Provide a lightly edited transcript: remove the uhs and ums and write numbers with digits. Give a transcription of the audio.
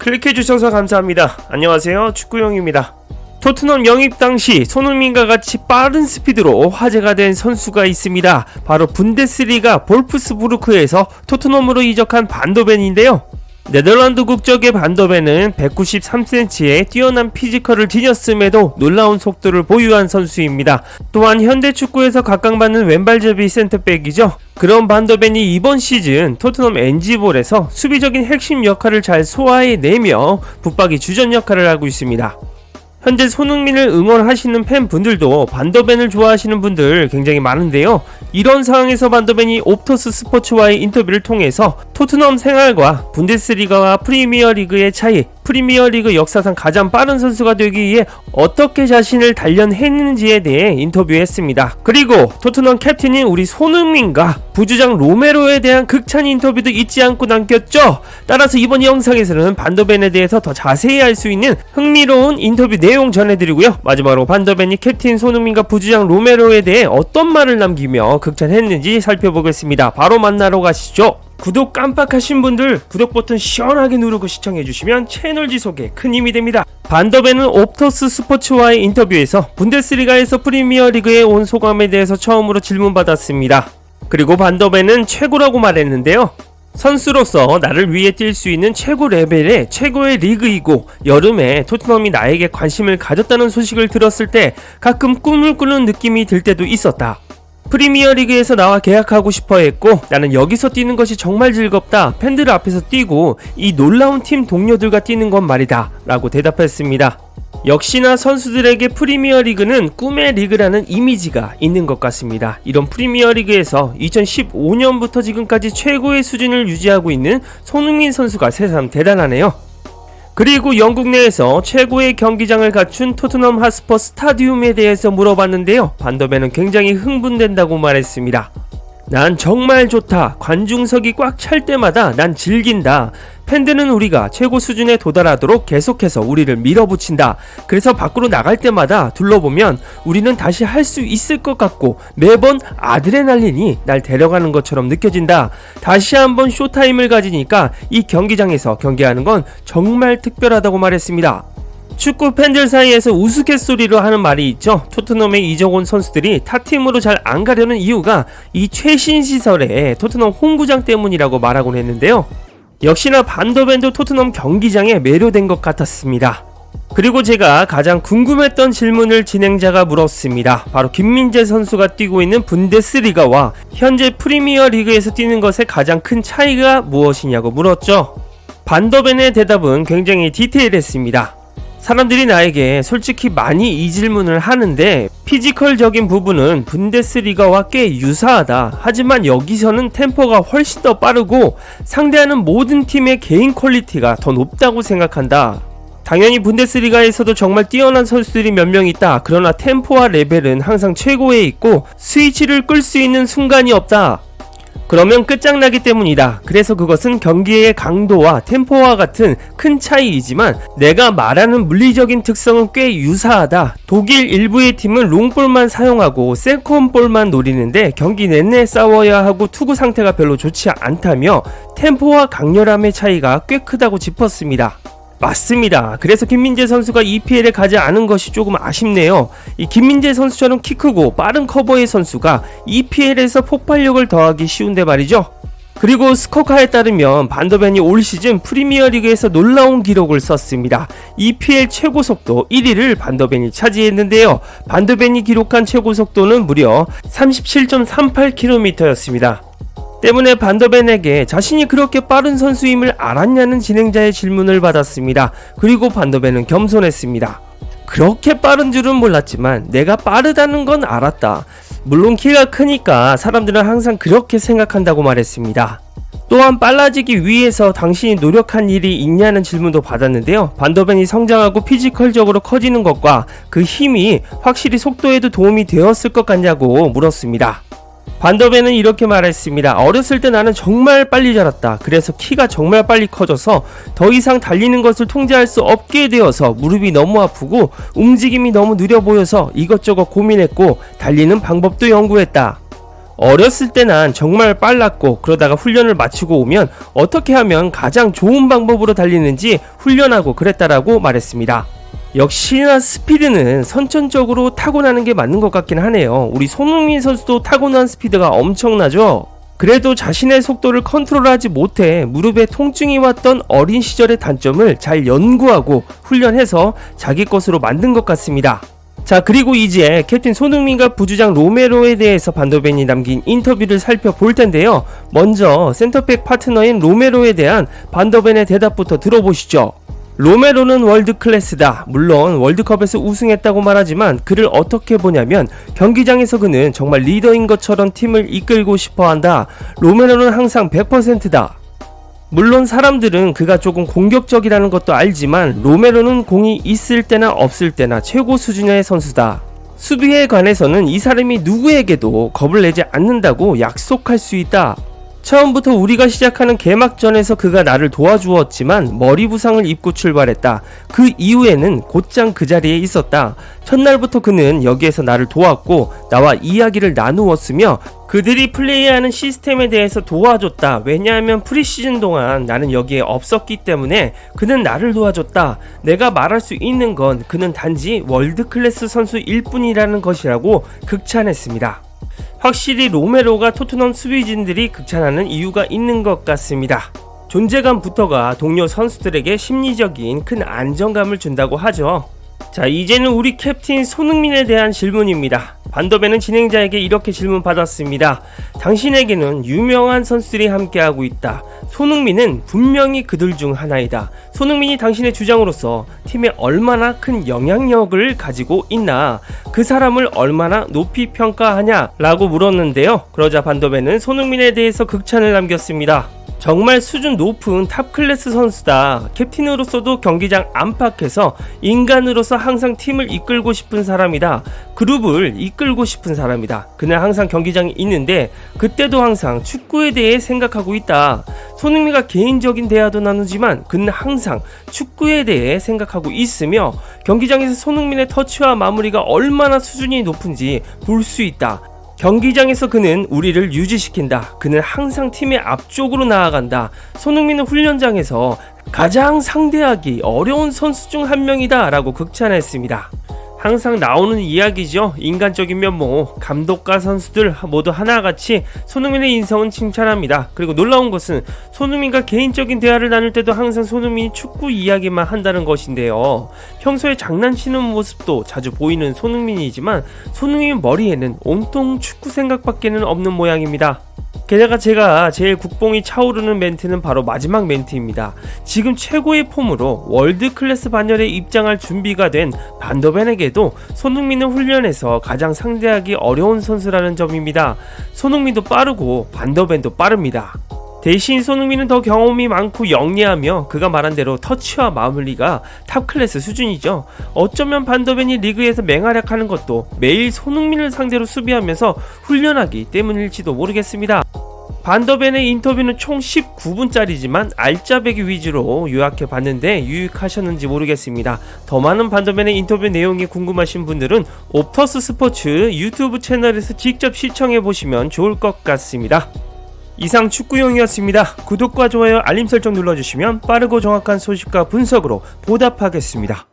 클릭해주셔서 감사합니다. 안녕하세요, 축구용입니다. 토트넘 영입 당시 손흥민과 같이 빠른 스피드로 화제가 된 선수가 있습니다. 바로 분데스리가 볼프스부르크에서 토트넘으로 이적한 반더벤인데요. 네덜란드 국적의 반더벤은 193cm의 뛰어난 피지컬을 지녔음에도 놀라운 속도를 보유한 선수입니다. 또한 현대축구에서 각광받는 왼발잡이 센터백이죠. 그런 반더벤이 이번 시즌 토트넘 NG볼에서 수비적인 핵심 역할을 잘 소화해내며 붙박이 주전 역할을 하고 있습니다. 현재 손흥민을 응원하시는 팬분들도 반더벤을 좋아하시는 분들 굉장히 많은데요. 이런 상황에서 반더벤이 옵터스 스포츠와의 인터뷰를 통해서 토트넘 생활과 분데스리가와 프리미어리그의 차이, 프리미어리그 역사상 가장 빠른 선수가 되기 위해 어떻게 자신을 단련했는지에 대해 인터뷰했습니다. 그리고 토트넘 캡틴인 우리 손흥민과 부주장 로메로에 대한 극찬 인터뷰도 잊지 않고 남겼죠. 따라서 이번 영상에서는 반더벤에 대해서 더 자세히 알 수 있는 흥미로운 인터뷰 내용 전해드리고요. 마지막으로 반더벤이 캡틴 손흥민과 부주장 로메로에 대해 어떤 말을 남기며 극찬했는지 살펴보겠습니다. 바로 만나러 가시죠. 구독 깜빡하신 분들 구독 버튼 시원하게 누르고 시청해주시면 채널 지속에 큰 힘이 됩니다. 반더벤은 옵터스 스포츠와의 인터뷰에서 분데스리가에서 프리미어리그에 온 소감에 대해서 처음으로 질문받았습니다. 그리고 반더벤은 최고라고 말했는데요. 선수로서 나를 위해 뛸 수 있는 최고 레벨의 최고의 리그이고 여름에 토트넘이 나에게 관심을 가졌다는 소식을 들었을 때 가끔 꿈을 꾸는 느낌이 들 때도 있었다. 프리미어리그에서 나와 계약하고 싶어 했고 나는 여기서 뛰는 것이 정말 즐겁다. 팬들 앞에서 뛰고 이 놀라운 팀 동료들과 뛰는 건 말이다 라고 대답했습니다. 역시나 선수들에게 프리미어리그는 꿈의 리그라는 이미지가 있는 것 같습니다. 이런 프리미어리그에서 2015년부터 지금까지 최고의 수준을 유지하고 있는 손흥민 선수가 새삼 대단하네요. 그리고 영국 내에서 최고의 경기장을 갖춘 토트넘 핫스퍼 스타디움에 대해서 물어봤는데요. 반더벤은 굉장히 흥분된다고 말했습니다. 난 정말 좋다. 관중석이 꽉 찰 때마다 난 즐긴다. 팬들은 우리가 최고 수준에 도달하도록 계속해서 우리를 밀어붙인다. 그래서 밖으로 나갈 때마다 둘러보면 우리는 다시 할 수 있을 것 같고 매번 아드레날린이 날 데려가는 것처럼 느껴진다. 다시 한번 쇼타임을 가지니까 이 경기장에서 경기하는 건 정말 특별하다고 말했습니다. 축구 팬들 사이에서 우스갯소리로 하는 말이 있죠. 토트넘에 이적 온 선수들이 타팀으로 잘 안 가려는 이유가 이 최신 시설의 토트넘 홈구장 때문이라고 말하곤 했는데요. 역시나 반더벤도 토트넘 경기장에 매료된 것 같았습니다. 그리고 제가 가장 궁금했던 질문을 진행자가 물었습니다. 바로 김민재 선수가 뛰고 있는 분데스리가와 현재 프리미어리그에서 뛰는 것의 가장 큰 차이가 무엇이냐고 물었죠. 반더벤의 대답은 굉장히 디테일했습니다. 사람들이 나에게 솔직히 많이 이 질문을 하는데 피지컬적인 부분은 분데스리가와 꽤 유사하다. 하지만 여기서는 템포가 훨씬 더 빠르고 상대하는 모든 팀의 개인 퀄리티가 더 높다고 생각한다. 당연히 분데스리가에서도 정말 뛰어난 선수들이 몇 명 있다. 그러나 템포와 레벨은 항상 최고에 있고 스위치를 끌 수 있는 순간이 없다. 그러면 끝장나기 때문이다. 그래서 그것은 경기의 강도와 템포와 같은 큰 차이이지만 내가 말하는 물리적인 특성은 꽤 유사하다. 독일 일부의 팀은 롱볼만 사용하고 세컨볼만 노리는데 경기 내내 싸워야 하고 투구 상태가 별로 좋지 않다며 템포와 강렬함의 차이가 꽤 크다고 짚었습니다. 맞습니다. 그래서 김민재 선수가 EPL에 가지 않은 것이 조금 아쉽네요. 이 김민재 선수처럼 키 크고 빠른 커버의 선수가 EPL에서 폭발력을 더하기 쉬운데 말이죠. 그리고 스코카에 따르면 반더벤이 올 시즌 프리미어리그에서 놀라운 기록을 썼습니다. EPL 최고 속도 1위를 반더벤이 차지했는데요. 반더벤이 기록한 최고 속도는 무려 37.38km였습니다. 때문에 반더벤에게 자신이 그렇게 빠른 선수임을 알았냐는 진행자의 질문을 받았습니다. 그리고 반더벤은 겸손했습니다. 그렇게 빠른 줄은 몰랐지만 내가 빠르다는 건 알았다. 물론 키가 크니까 사람들은 항상 그렇게 생각한다고 말했습니다. 또한 빨라지기 위해서 당신이 노력한 일이 있냐는 질문도 받았는데요. 반더벤이 성장하고 피지컬적으로 커지는 것과 그 힘이 확실히 속도에도 도움이 되었을 것 같냐고 물었습니다. 반더벤은 이렇게 말했습니다. 어렸을 때 나는 정말 빨리 자랐다. 그래서 키가 정말 빨리 커져서 더 이상 달리는 것을 통제할 수 없게 되어서 무릎이 너무 아프고 움직임이 너무 느려 보여서 이것저것 고민했고 달리는 방법도 연구했다. 어렸을 때 난 정말 빨랐고 그러다가 훈련을 마치고 오면 어떻게 하면 가장 좋은 방법으로 달리는지 훈련하고 그랬다라고 말했습니다. 역시나 스피드는 선천적으로 타고나는 게 맞는 것 같긴 하네요. 우리 손흥민 선수도 타고난 스피드가 엄청나죠? 그래도 자신의 속도를 컨트롤하지 못해 무릎에 통증이 왔던 어린 시절의 단점을 잘 연구하고 훈련해서 자기 것으로 만든 것 같습니다. 자, 그리고 이제 캡틴 손흥민과 부주장 로메로에 대해서 반더벤이 남긴 인터뷰를 살펴볼 텐데요. 먼저 센터백 파트너인 로메로에 대한 반더벤의 대답부터 들어보시죠. 로메로는 월드 클래스다. 물론 월드컵에서 우승했다고 말하지만 그를 어떻게 보냐면 경기장에서 그는 정말 리더인 것처럼 팀을 이끌고 싶어한다. 로메로는 항상 100%다. 물론 사람들은 그가 조금 공격적이라는 것도 알지만 로메로는 공이 있을 때나 없을 때나 최고 수준의 선수다. 수비에 관해서는 이 사람이 누구에게도 겁을 내지 않는다고 약속할 수 있다. 처음부터 우리가 시작하는 개막전에서 그가 나를 도와주었지만 머리 부상을 입고 출발했다. 그 이후에는 곧장 그 자리에 있었다. 첫날부터 그는 여기에서 나를 도왔고 나와 이야기를 나누었으며 그들이 플레이하는 시스템에 대해서 도와줬다. 왜냐하면 프리시즌 동안 나는 여기에 없었기 때문에 그는 나를 도와줬다. 내가 말할 수 있는 건 그는 단지 월드클래스 선수일 뿐이라는 것이라고 극찬했습니다. 확실히 로메로가 토트넘 수비진들이 극찬하는 이유가 있는 것 같습니다. 존재감부터가 동료 선수들에게 심리적인 큰 안정감을 준다고 하죠. 자, 이제는 우리 캡틴 손흥민에 대한 질문입니다. 반더벤은 진행자에게 이렇게 질문 받았습니다. 당신에게는 유명한 선수들이 함께하고 있다. 손흥민은 분명히 그들 중 하나이다. 손흥민이 당신의 주장으로서 팀에 얼마나 큰 영향력을 가지고 있나? 그 사람을 얼마나 높이 평가하냐? 라고 물었는데요. 그러자 반더벤은 손흥민에 대해서 극찬을 남겼습니다. 정말 수준 높은 탑클래스 선수다. 캡틴으로서도 경기장 안팎에서 인간으로서 항상 팀을 이끌고 싶은 사람이다. 그룹을 이끌고 싶은 사람이다. 그는 항상 경기장에 있는데 그때도 항상 축구에 대해 생각하고 있다. 손흥민과 개인적인 대화도 나누지만 그는 항상 축구에 대해 생각하고 있으며 경기장에서 손흥민의 터치와 마무리가 얼마나 수준이 높은지 볼 수 있다. 경기장에서 그는 우리를 유지시킨다. 그는 항상 팀의 앞쪽으로 나아간다. 손흥민은 훈련장에서 가장 상대하기 어려운 선수 중 한 명이다 라고 극찬했습니다. 항상 나오는 이야기죠. 인간적인 면모, 감독과 선수들 모두 하나같이 손흥민의 인성은 칭찬합니다. 그리고 놀라운 것은 손흥민과 개인적인 대화를 나눌 때도 항상 손흥민이 축구 이야기만 한다는 것인데요. 평소에 장난치는 모습도 자주 보이는 손흥민이지만 손흥민 머리에는 온통 축구 생각밖에는 없는 모양입니다. 게다가 제가 제일 국뽕이 차오르는 멘트는 바로 마지막 멘트입니다. 지금 최고의 폼으로 월드클래스 반열에 입장할 준비가 된 반더벤에게도 손흥민은 훈련에서 가장 상대하기 어려운 선수라는 점입니다. 손흥민도 빠르고 반더벤도 빠릅니다. 대신 손흥민은 더 경험이 많고 영리하며 그가 말한 대로 터치와 마무리가 탑클래스 수준이죠. 어쩌면 반더벤이 리그에서 맹활약하는 것도 매일 손흥민을 상대로 수비하면서 훈련하기 때문일지도 모르겠습니다. 반더벤의 인터뷰는 총 19분짜리지만 알짜배기 위주로 요약해 봤는데 유익하셨는지 모르겠습니다. 더 많은 반더벤의 인터뷰 내용이 궁금하신 분들은 옵터스 스포츠 유튜브 채널에서 직접 시청해 보시면 좋을 것 같습니다. 이상 축구용이었습니다. 구독과 좋아요, 알림 설정 눌러주시면 빠르고 정확한 소식과 분석으로 보답하겠습니다.